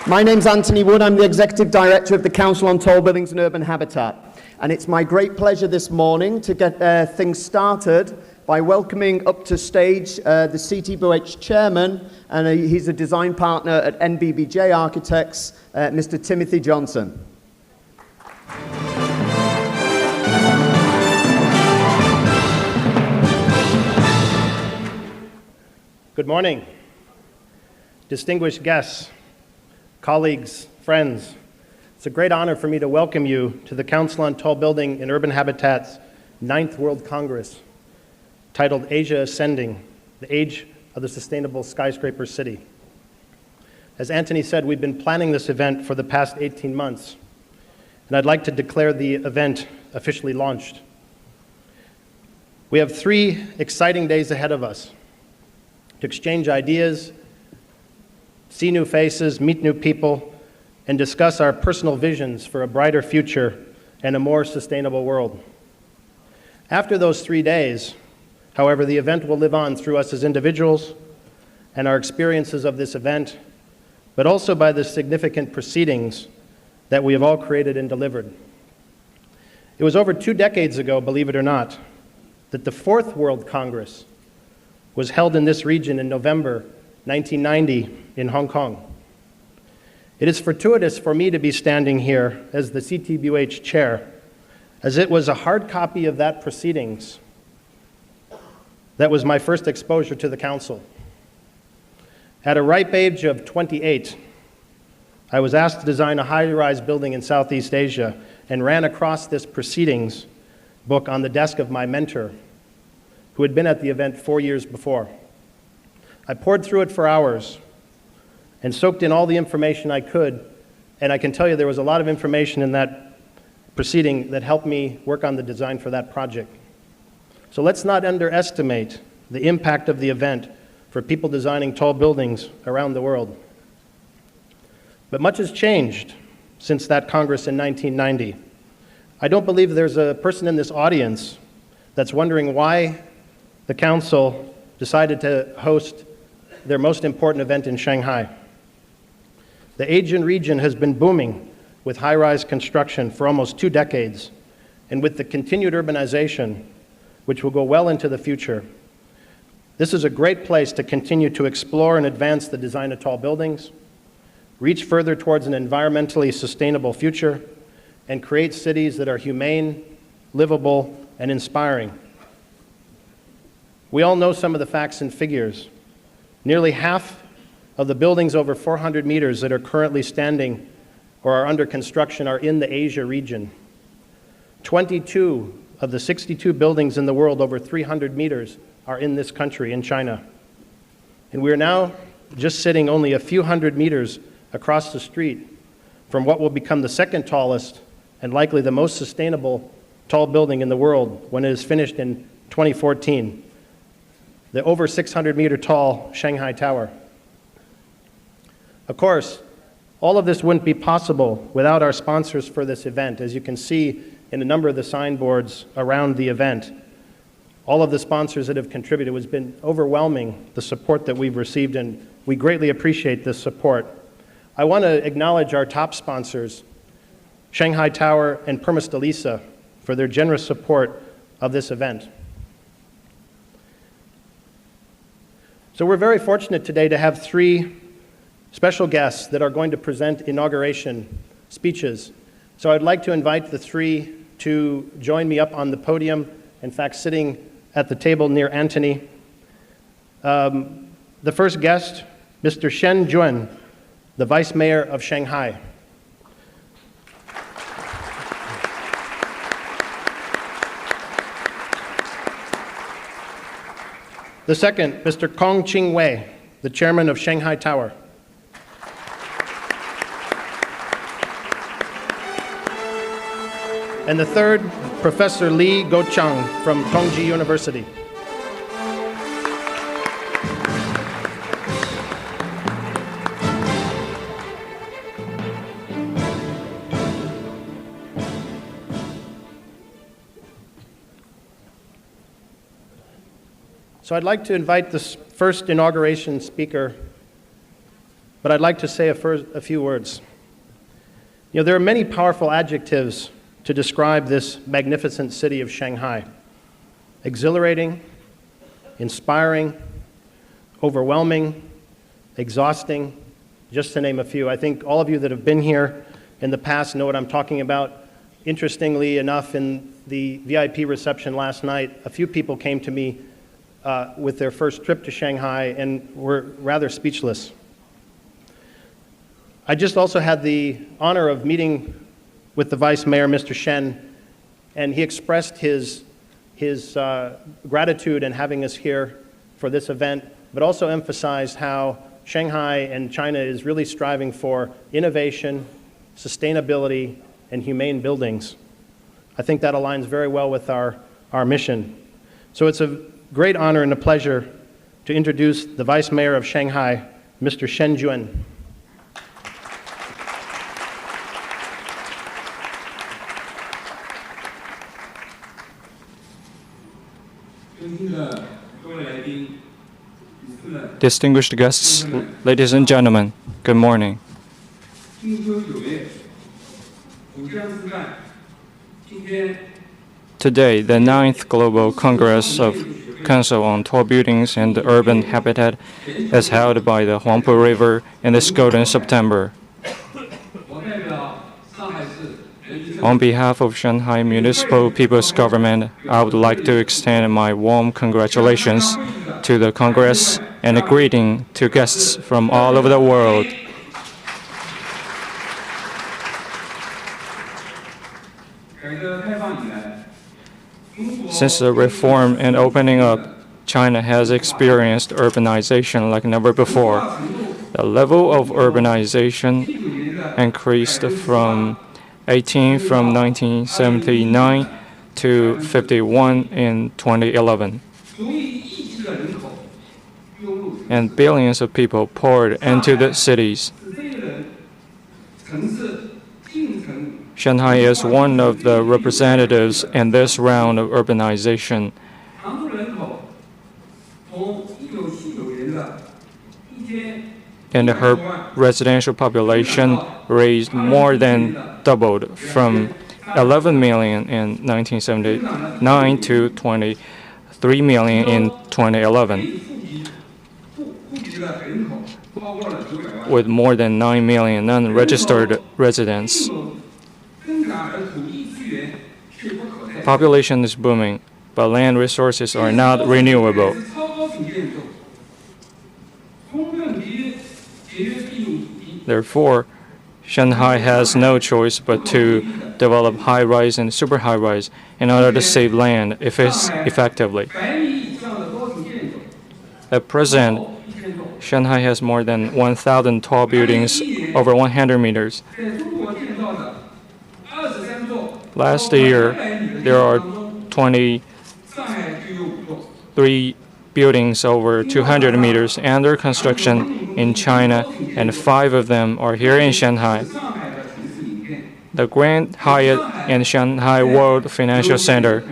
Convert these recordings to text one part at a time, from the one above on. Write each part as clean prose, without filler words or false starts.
My name's Antony Wood. I'm the Executive Director of the Council on Tall Buildings and Urban Habitat. And it's my great pleasure this morning to get things started by welcoming up to stage the CTBUH Chairman, and he's a design partner at NBBJ Architects, Mr. Timothy Johnson. Good morning, distinguished guests, colleagues, friends. It's a great honor for me to welcome you to the Council on Tall Building and Urban Habitat's 9th World Congress, titled Asia Ascending, the Age of the Sustainable Skyscraper City. As Antony said, we've been planning this event for the past 18 months, and I'd like to declare the event officially launched. We have 3 exciting days ahead of us to exchange ideas, see new faces, meet new people, and discuss our personal visions for a brighter future and a more sustainable world. After those 3 days, however, the event will live on through us as individuals and our experiences of this event, but also by the significant proceedings that we have all created and delivered. It was over 2 decades ago, believe it or not, that the 4th World Congress was held in this region in November 1990 in Hong Kong. It is fortuitous for me to be standing here as the CTBUH chair, as it was a hard copy of that proceedings that was my first exposure to the council. At a ripe age of 28, I was asked to design a high-rise building in Southeast Asia and ran across this proceedings book on the desk of my mentor, who had been at the event 4 years before. I poured through it for hours and soaked in all the information I could, and I can tell you there was a lot of information in that proceeding that helped me work on the design for that project. So let's not underestimate the impact of the event for people designing tall buildings around the world. But much has changed since that Congress in 1990. I don't believe there's a person in this audience that's wondering why the Council decided to host their most important event in Shanghai. The Asian region has been booming with high-rise construction for almost 2 decades, and with the continued urbanization, which will go well into the future, this is a great place to continue to explore and advance the design of tall buildings, reach further towards an environmentally sustainable future, and create cities that are humane, livable, and inspiring. We all know some of the facts and figures. Nearly half of the buildings over 400 meters that are currently standing or are under construction are in the Asia region. 22 of the 62 buildings in the world over 300 meters are in this country, in China. And we are now just sitting only a few hundred meters across the street from what will become the 2nd tallest and likely the most sustainable tall building in the world when it is finished in 2014. The over 600-meter tall Shanghai Tower. Of course, all of this wouldn't be possible without our sponsors for this event. As you can see in a number of the signboards around the event, all of the sponsors that have contributed, has been overwhelming, the support that we've received, and we greatly appreciate this support. I want to acknowledge our top sponsors, Shanghai Tower and Permis de Lisa, for their generous support of this event. So we're very fortunate today to have 3 special guests that are going to present inauguration speeches. So I'd like to invite the 3 to join me up on the podium, in fact, sitting at the table near Antony. The first guest, Mr. Shen, the Vice Mayor of Shanghai. The second, Mr. Qing, the Chairman of Shanghai Tower. And the third, Professor Guo-Qiang from Tongji University. So I'd like to invite the first inauguration speaker, but I'd like to say a few words. You know, there are many powerful adjectives to describe this magnificent city of Shanghai. Exhilarating, inspiring, overwhelming, exhausting, just to name a few. I think all of you that have been here in the past know what I'm talking about. Interestingly enough, in the VIP reception last night, a few people came to me with their first trip to Shanghai and were rather speechless. I just also had the honor of meeting with the Vice Mayor, Mr. Shen, and he expressed his gratitude in having us here for this event, but also emphasized how Shanghai and China is really striving for innovation, sustainability, and humane buildings. I think that aligns very well with our mission. So it's a great honor and a pleasure to introduce the Vice Mayor of Shanghai, Mr. Shen. Distinguished guests, ladies and gentlemen, good morning. Today, the 9th Global Congress of Council on Tall Buildings and Urban Habitat is held by the Huangpu River in this golden September. On behalf of Shanghai Municipal People's Government, I would like to extend my warm congratulations to the Congress and a greeting to guests from all over the world. Since the reform and opening up, China has experienced urbanization like never before. The level of urbanization increased from 18 from 1979 to 51 in 2011. And billions of people poured into the cities. Shanghai is one of the representatives in this round of urbanization. And her residential population raised more than doubled from 11 million in 1979 to 23 million in 2011, with more than 9 million non-registered residents. Population is booming, but land resources are not renewable. Therefore, Shanghai has no choice but to develop high-rise and super high-rise in order to save land effectively. At present, Shanghai has more than 1,000 tall buildings over 100 meters. Last year, there are 23 buildings over 200 meters under construction in China, and 5 of them are here in Shanghai. The Grand Hyatt and Shanghai World Financial Center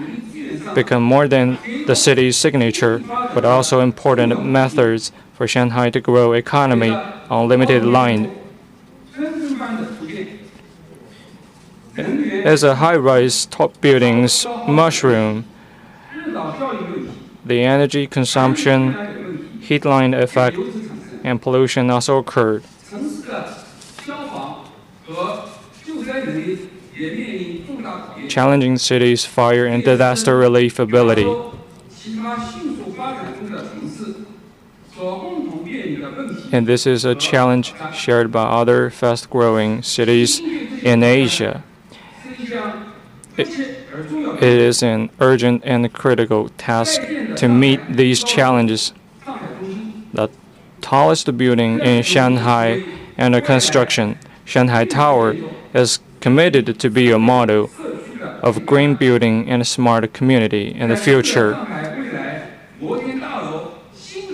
become more than the city's signature, but also important methods for Shanghai to grow economy on limited line. As a high-rise top buildings mushroom, the energy consumption, heat line effect, and pollution also occurred. Challenging cities' fire and disaster relief ability. And this is a challenge shared by other fast-growing cities in Asia. It is an urgent and critical task to meet these challenges. The tallest building in Shanghai under construction, Shanghai Tower, is committed to be a model of green building and a smart community in the future,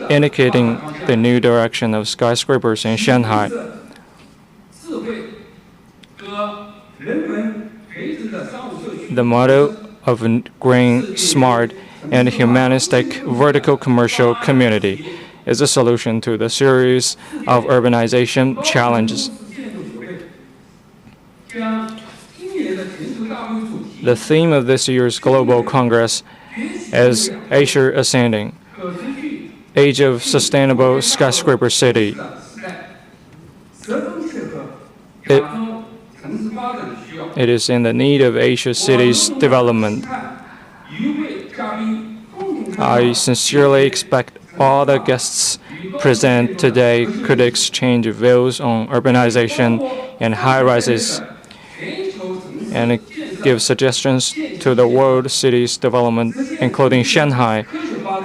indicating the new direction of skyscrapers in Shanghai. The motto of a green, smart, and humanistic vertical commercial community is a solution to the series of urbanization challenges. The theme of this year's Global Congress is Asia Ascending, Age of Sustainable Skyscraper City. It is in the need of Asia cities' development. I sincerely expect all the guests present today could exchange views on urbanization and high-rises and give suggestions to the world cities' development, including Shanghai,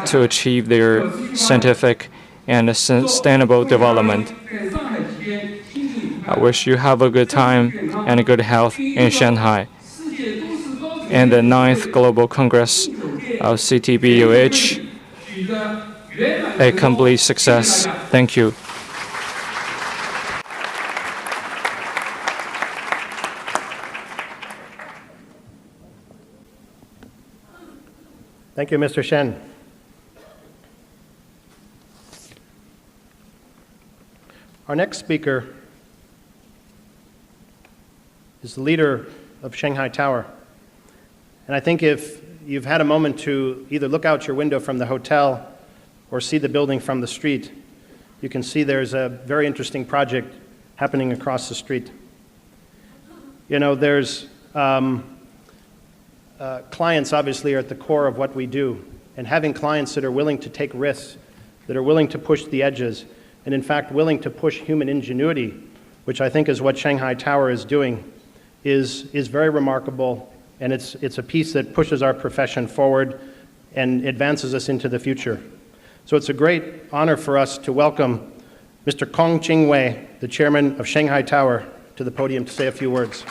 to achieve their scientific and sustainable development. I wish you have a good time and a good health in Shanghai. And the 9th Global Congress of CTBUH, a complete success. Thank you. Thank you, Mr. Shen. Our next speaker is the leader of Shanghai Tower. And I think if you've had a moment to either look out your window from the hotel or see the building from the street, you can see there's a very interesting project happening across the street. You know, there's clients obviously are at the core of what we do, and having clients that are willing to take risks, that are willing to push the edges, and in fact willing to push human ingenuity, which I think is what Shanghai Tower is doing, is very remarkable, and it's a piece that pushes our profession forward and advances us into the future. So it's a great honor for us to welcome Mr. Qing, the chairman of Shanghai Tower, to the podium to say a few words.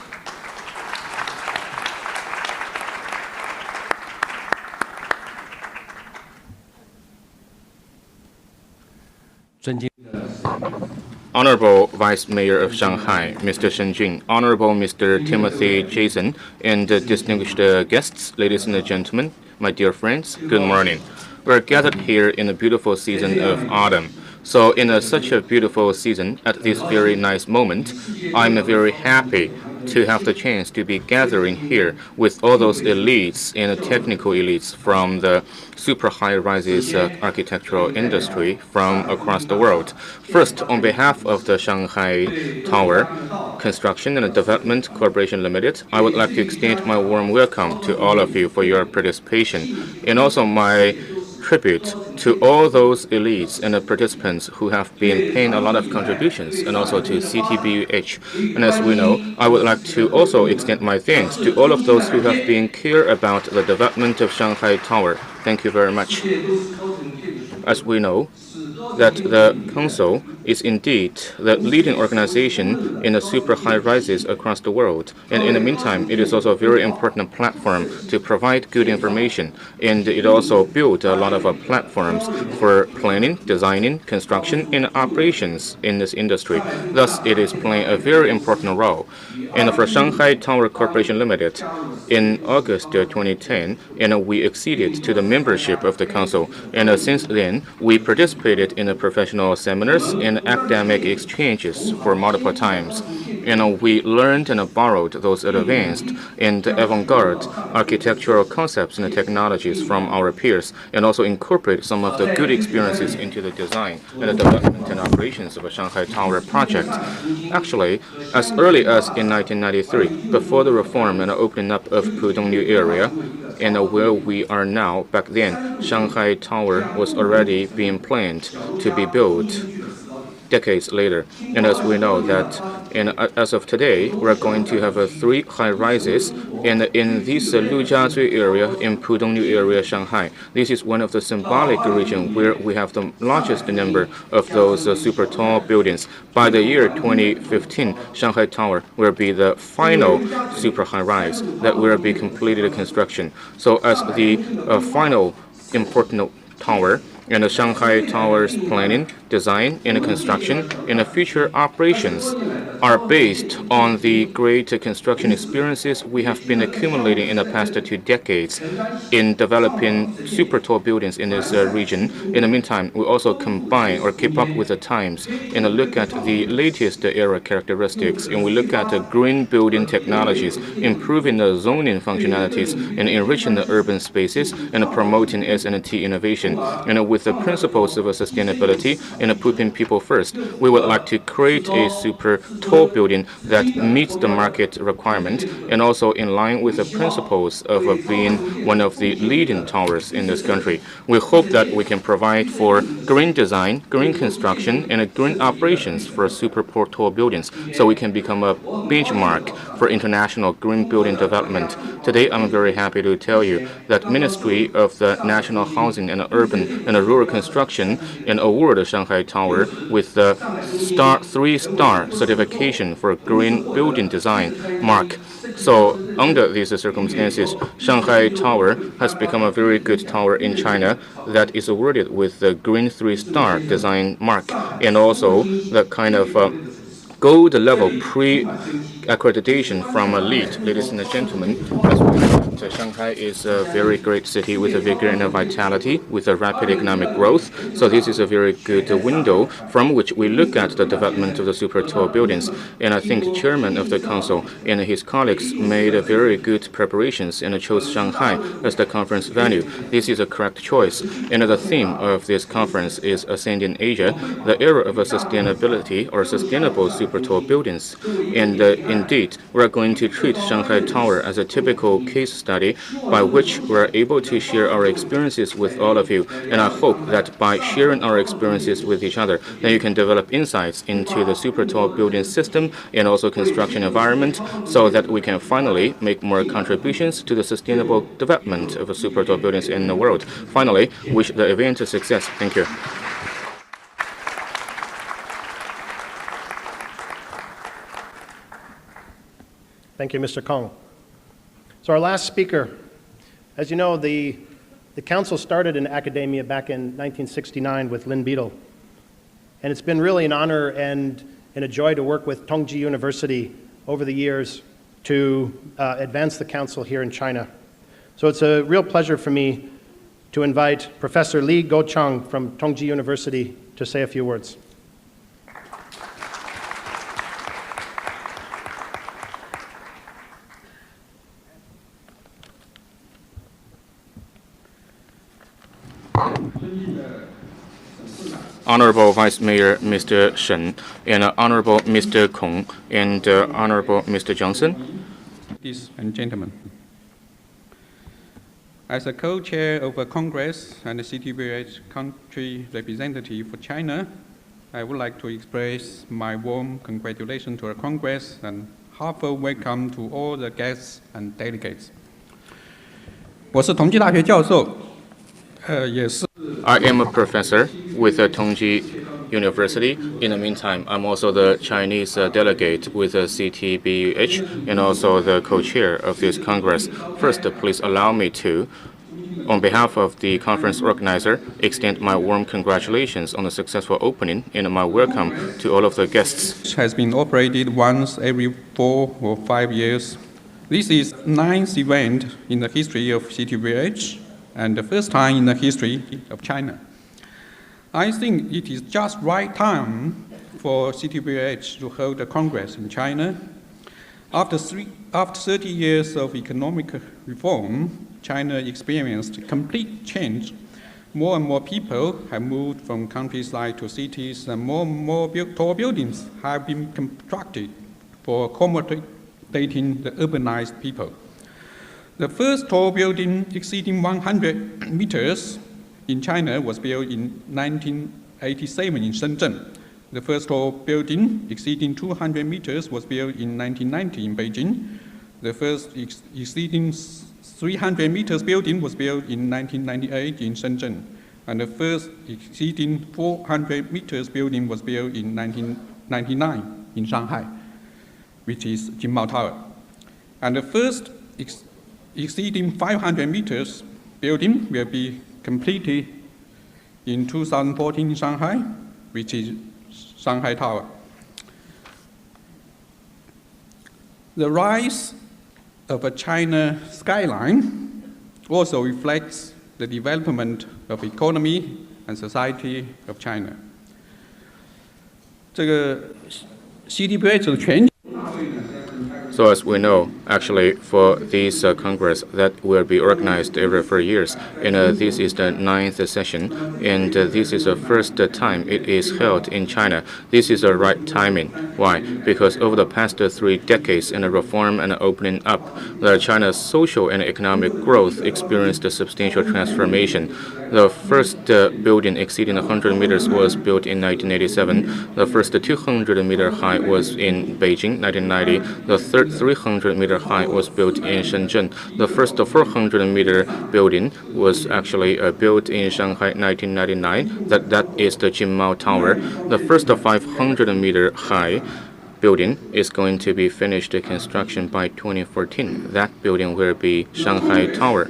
Honorable Vice Mayor of Shanghai, Mr. Shen, Honorable Mr. Timothy Jason, and distinguished guests, ladies and gentlemen, my dear friends, good morning. We're gathered here in a beautiful season of autumn. So in such a beautiful season, at this very nice moment, I'm very happy to have the chance to be gathering here with all those elites and technical elites from the super high-rises architectural industry from across the world. First, on behalf of the Shanghai Tower Construction and Development Corporation Limited, I would like to extend my warm welcome to all of you for your participation, and also my tribute to all those elites and participants who have been paying a lot of contributions, and also to CTBUH. And as we know, I would like to also extend my thanks to all of those who have been care about the development of Shanghai Tower. Thank you very much. As we know, that the Council is indeed the leading organization in the super high-rises across the world. And in the meantime, it is also a very important platform to provide good information. And it also built a lot of platforms for planning, designing, construction, and operations in this industry. Thus, it is playing a very important role. And for Shanghai Tower Corporation Limited, in August 2010, and we acceded to the membership of the Council. And since then, we participated in the professional seminars and academic exchanges for multiple times. And we learned and borrowed those advanced and avant-garde architectural concepts and technologies from our peers, and also incorporate some of the good experiences into the design and the development and operations of a Shanghai Tower project. Actually, as early as in 1993, before the reform and opening up of Pudong New Area, and where we are now, back then, Shanghai Tower was already being planned to be built decades later. And as we know that, as of today, we're going to have 3 high-rises, and in this Lujiazui area in Pudong New Area, Shanghai, this is one of the symbolic regions where we have the largest number of those super tall buildings. By the year 2015, Shanghai Tower will be the final super high-rise that will be completed construction. So as the final important tower, And the Shanghai Tower's planning, design, and construction and the future operations are based on the great construction experiences we have been accumulating in the past 2 decades in developing super tall buildings in this region. In the meantime, we also combine or keep up with the times and look at the latest era characteristics, and we look at the green building technologies, improving the zoning functionalities and enriching the urban spaces and promoting S&T innovation. And with the principles of sustainability and putting people first, we would like to create a super tall building that meets the market requirement and also in line with the principles of being one of the leading towers in this country. We hope that we can provide for green design, green construction, and green operations for super tall buildings so we can become a benchmark for international green building development. Today, I'm very happy to tell you that Ministry of the National Housing and Urban and Rural Construction and award Shanghai Tower with the 3-star certification for green building design mark. So under these circumstances, Shanghai Tower has become a very good tower in China that is awarded with the green 3-star design mark and also the kind of gold level pre-accreditation from a LEED. Ladies and gentlemen, as we know, Shanghai is a very great city with a vigor and a vitality, with a rapid economic growth. So this is a very good window from which we look at the development of the super tall buildings. And I think the chairman of the council and his colleagues made very good preparations and chose Shanghai as the conference venue. This is a correct choice. And the theme of this conference is Ascending Asia, the era of sustainability or sustainable super tall buildings. And indeed, we're going to treat Shanghai Tower as a typical case study by which we're able to share our experiences with all of you. And I hope that by sharing our experiences with each other, then you can develop insights into the super tall building system and also construction environment so that we can finally make more contributions to the sustainable development of super tall buildings in the world. Finally, wish the event a success. Thank you. Thank you, Mr. Kong. So our last speaker, as you know, the council started in academia back in 1969 with Lin Beadle. And it's been really an honor and a joy to work with Tongji University over the years to advance the council here in China. So it's a real pleasure for me to invite Professor Guo-Qiang from Tongji University to say a few words. Honorable Vice Mayor Mr. Shen, and Honorable Mr. Kong, and Honorable Mr. Johnson. Ladies and gentlemen, as a co-chair of a Congress and a CTBUH country representative for China, I would like to express my warm congratulations to our Congress and heartfelt welcome to all the guests and delegates. 我是同济大学教授，也是。 I am a professor with Tongji University. In the meantime, I'm also the Chinese delegate with CTBUH and also the co-chair of this Congress. First, please allow me to, on behalf of the conference organizer, extend my warm congratulations on the successful opening and my welcome to all of the guests. It has been operated once every 4 or 5 years. This is the 9th event in the history of CTBUH and the first time in the history of China. I think it is just right time for CTBUH to hold a Congress in China. After 30 years of economic reform, China experienced complete change. More and more people have moved from countryside to cities, and more tall buildings have been constructed for accommodating the urbanized people. The first tall building exceeding 100 meters in China was built in 1987 in Shenzhen. The first tall building exceeding 200 meters was built in 1990 in Beijing. The first exceeding 300 meters building was built in 1998 in Shenzhen. And the first exceeding 400 meters building was built in 1999 in Shanghai, which is Shanghai Tower. And the first exceeding 500 meters building will be completed in 2014 in Shanghai, which is Shanghai Tower. The rise of a China skyline also reflects the development of economy and society of China. 这个 CTBUH 的全 So as we know, actually, for this Congress that will be organized every 4 years, and this is the 9th session, and this is the first time it is held in China. This is the right timing. Why? Because over the past 3 decades in reform and opening up, China's social and economic growth experienced a substantial transformation. The first building exceeding 100 meters was built in 1987. The first 200-meter high was in Beijing, 1990. The third 300-meter high was built in Shenzhen. The first 400-meter building was actually built in Shanghai, 1999. That is the Qing Tower. The first 500-meter high building is going to be finished construction by 2014. That building will be Shanghai Tower.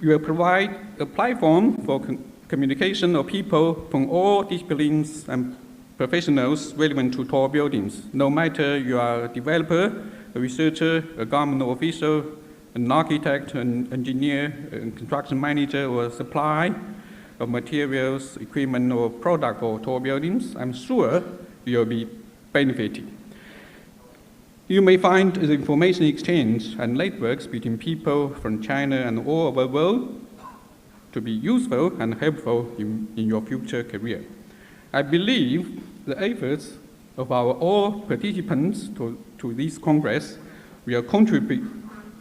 You will provide a platform for communication of people from all disciplines and professionals relevant to tall buildings, no matter you are a developer, a researcher, a government official, an architect, an engineer, a construction manager, or a supply of materials, equipment, or product for tall buildings. I'm sure you'll be benefiting. You may find the information exchange and networks between people from China and all over the world to be useful and helpful in your future career. I believe the efforts of all participants to this Congress will contribute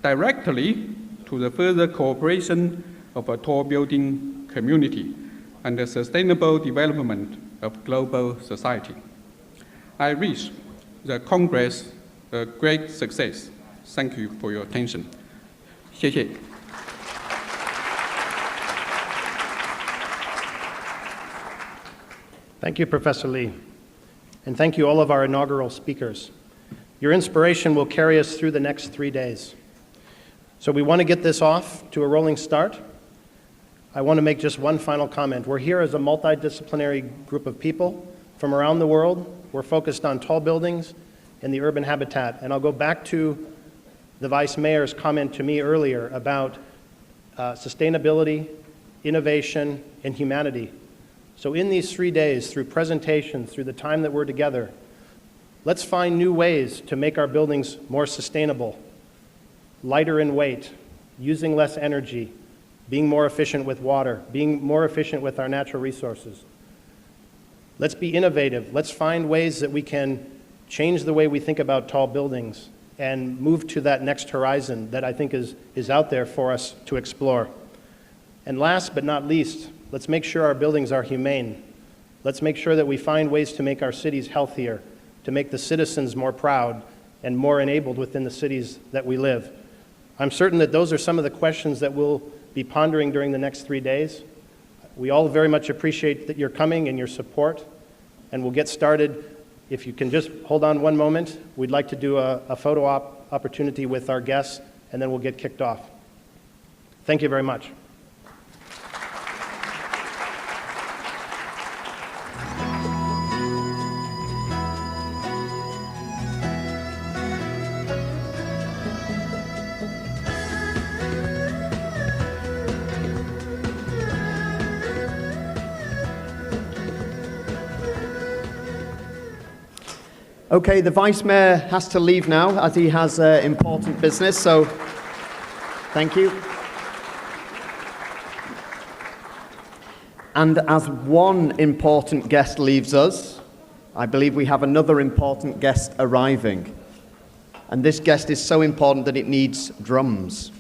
directly to the further cooperation of a tall building community and the sustainable development of global society. I wish the Congress a great success. Thank you for your attention. 谢谢。Thank you, Professor Li. And thank you all of our inaugural speakers. Your inspiration will carry us through the next 3 days. So we want to get this off to a rolling start. I want to make just one final comment. We're here as a multidisciplinary group of people from around the world. We're focused on tall buildings and the urban habitat. And I'll go back to the Vice Mayor's comment to me earlier about sustainability, innovation, and humanity. So in these 3 days, through presentations, through the time that we're together, let's find new ways to make our buildings more sustainable, lighter in weight, using less energy, being more efficient with water, being more efficient with our natural resources. Let's be innovative. Let's find ways that we can change the way we think about tall buildings and move to that next horizon that I think is out there for us to explore. And last but not least, let's make sure our buildings are humane. Let's make sure that we find ways to make our cities healthier, to make the citizens more proud and more enabled within the cities that we live. I'm certain that those are some of the questions that we'll be pondering during the next 3 days. We all very much appreciate that you're coming and your support, and we'll get started. If you can just hold on one moment, we'd like to do a photo opportunity with our guests, and then we'll get kicked off. Thank you very much. Okay, the Vice Mayor has to leave now as he has important business, so thank you. And as one important guest leaves us, I believe we have another important guest arriving. And this guest is so important that it needs drums.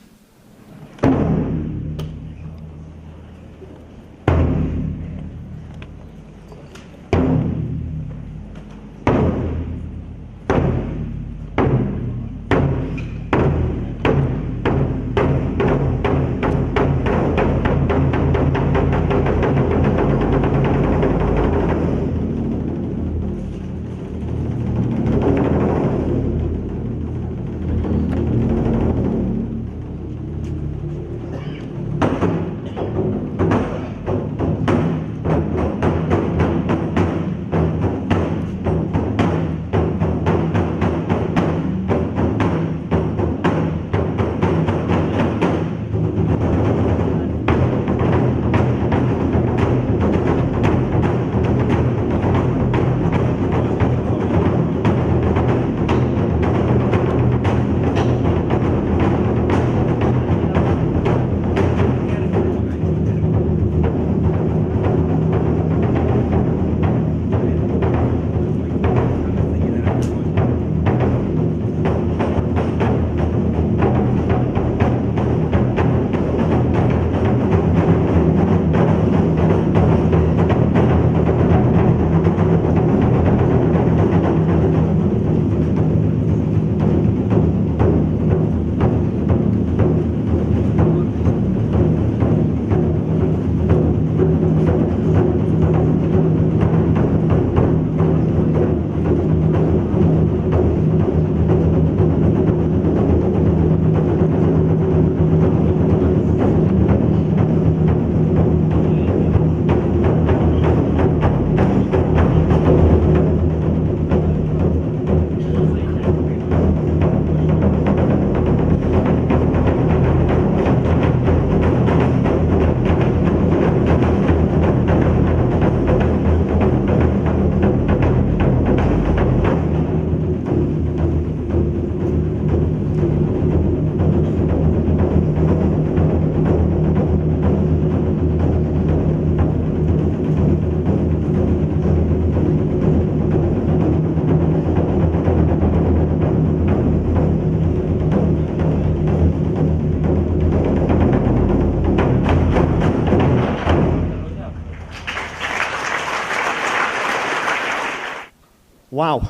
Wow.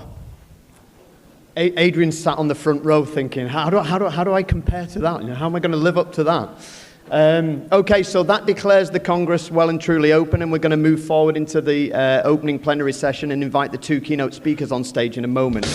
Adrian sat on the front row thinking, how do I compare to that? You know, how am I going to live up to that? Okay, so that declares the Congress well and truly open, and we're going to move forward into the opening plenary session and invite the two keynote speakers on stage in a moment.